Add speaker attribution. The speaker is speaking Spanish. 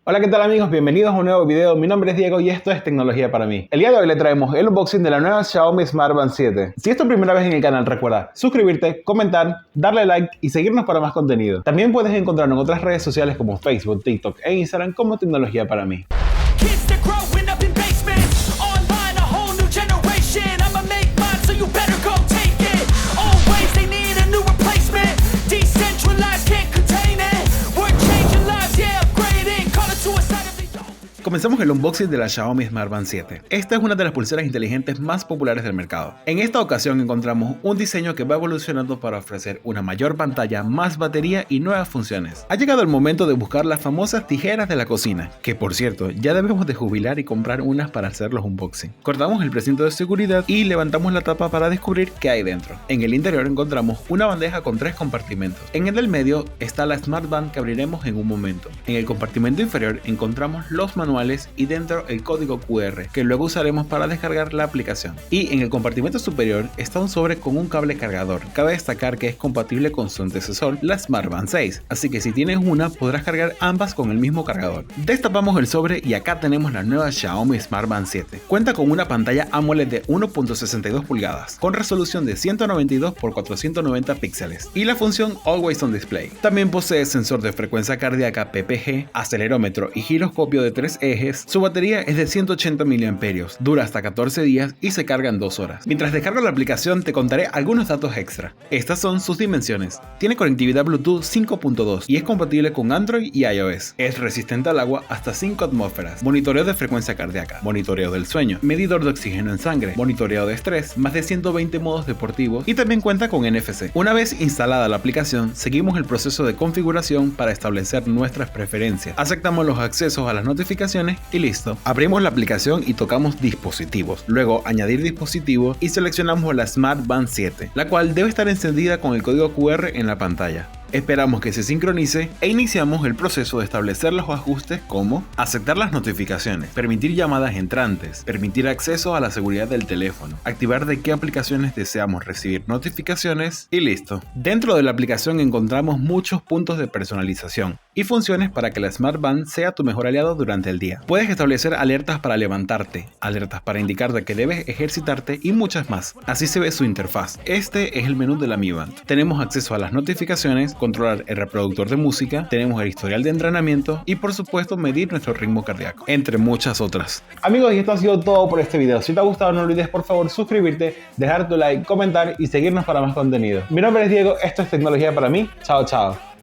Speaker 1: Hola, ¿qué tal amigos? Bienvenidos a un nuevo video. Mi nombre es Diego y esto es Tecnología para mí. El día de hoy le traemos el unboxing de la nueva Xiaomi Smart Band 7. Si es tu primera vez en el canal, recuerda suscribirte, comentar, darle like y seguirnos para más contenido. También puedes encontrarnos en otras redes sociales como Facebook, TikTok e Instagram como Tecnología para mí. Comenzamos el unboxing de la Xiaomi Smart Band 7. Esta es una de las pulseras inteligentes más populares del mercado. En esta ocasión encontramos un diseño que va evolucionando para ofrecer una mayor pantalla, más batería y nuevas funciones. Ha llegado el momento de buscar las famosas tijeras de la cocina, que por cierto, ya debemos de jubilar y comprar unas para hacer los unboxing. Cortamos el precinto de seguridad y levantamos la tapa para descubrir qué hay dentro. En el interior encontramos una bandeja con 3 compartimentos. En el del medio está la Smart Band que abriremos en un momento. En el compartimento inferior encontramos los manuales y dentro el código QR que luego usaremos para descargar la aplicación. Y en el compartimento superior está un sobre con un cable cargador. Cabe destacar que es compatible con su antecesor, la Smart Band 6, así que si tienes una podrás cargar ambas con el mismo cargador. Destapamos el sobre y acá tenemos la nueva Xiaomi Smart Band 7. Cuenta con una pantalla AMOLED de 1.62 pulgadas con resolución de 192 x 490 píxeles y la función Always On Display. También posee sensor de frecuencia cardíaca PPG, acelerómetro y giroscopio de 3 ejes. Su batería es de 180 mAh, dura hasta 14 días y se carga en 2 horas. Mientras descargo la aplicación te contaré algunos datos extra. Estas son sus dimensiones. Tiene conectividad Bluetooth 5.2 y es compatible con Android y iOS. Es resistente al agua hasta 5 atmósferas. Monitoreo de frecuencia cardíaca, monitoreo del sueño, medidor de oxígeno en sangre, monitoreo de estrés, más de 120 modos deportivos y también cuenta con NFC. Una vez instalada la aplicación, seguimos el proceso de configuración para establecer nuestras preferencias. Aceptamos los accesos a las notificaciones y listo. Abrimos la aplicación y tocamos dispositivos, luego añadir dispositivo y seleccionamos la Smart Band 7, la cual debe estar encendida con el código QR en la pantalla. Esperamos que se sincronice e iniciamos el proceso de establecer los ajustes como aceptar las notificaciones, permitir llamadas entrantes, permitir acceso a la seguridad del teléfono, activar de qué aplicaciones deseamos recibir notificaciones y listo. Dentro de la aplicación encontramos muchos puntos de personalización y funciones para que la Smart Band sea tu mejor aliado durante el día. Puedes establecer alertas para levantarte, alertas para indicarte que debes ejercitarte y muchas más. Así se ve su interfaz. Este es el menú de la Mi Band. Tenemos acceso a las notificaciones, controlar el reproductor de música, tenemos el historial de entrenamiento y por supuesto medir nuestro ritmo cardíaco, entre muchas otras. Amigos, y esto ha sido todo por este video. Si te ha gustado no olvides por favor suscribirte, dejar tu like, comentar y seguirnos para más contenido. Mi nombre es Diego, esto es Tecnología para mí. Chao, chao.